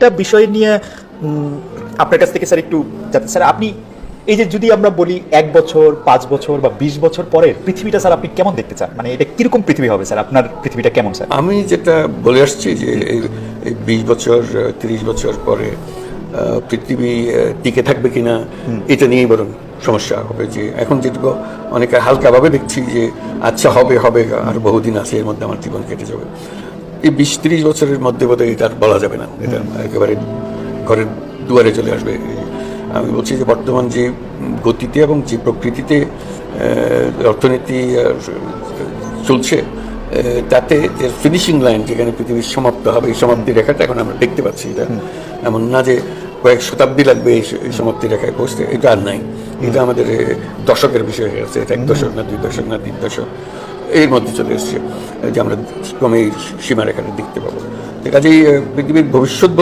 একটা বিষয় নিয়ে আপনার কাছ থেকে স্যার একটু জানতে, স্যার আপনি এই যে যদি আমরা বলি 1 বছর 5 বছর বা 20 বছর পরের পৃথিবীটা স্যার আপনি কেমন দেখতে চান, মানে এটা কিরকম পৃথিবী হবে স্যার, আপনার পৃথিবীটা কেমন স্যার? আমি যেটা বলে আসছি যে এই 20 বছর 30 বছর পরে পৃথিবী টিকে থাকবে কিনা এটা নিয়েই বরং সমস্যা হবে। যে এখন যেটুকু অনেকে হালকাভাবে দেখছি যে আচ্ছা হবে হবে আর বহুদিন আছে, এর মধ্যে আমার জীবন কেটে যাবে, এই 20-30 বছরের মধ্যে বোধহয় এটা আর বলা যাবে না, এটা একেবারে ঘরের দুয়ারে চলে আসবে। আমি বলছি যে বর্তমান যে গতিতে এবং যে প্রকৃতিতে অর্থনীতি চলছে, তাতে যে ফিনিশিং লাইন যেখানে পৃথিবীর সমাপ্ত হবে, এই সমাপ্তি রেখাটা এখন আমরা দেখতে পাচ্ছি। এটা এমন না যে কয়েক শতাব্দী লাগবে এই সমাপ্তি রেখায় পৌঁছতে, এটা আর নাই। এটা আমাদের দশকের বিষয় হয়ে গেছে, এটা 1 দশক না 2 দশক না 3 দশক এর মধ্যে চলে এসছে যে আমরা ক্রমে এই সীমারেখাটা দেখতে পাবো। কাজেই পৃথিবীর ভবিষ্যৎ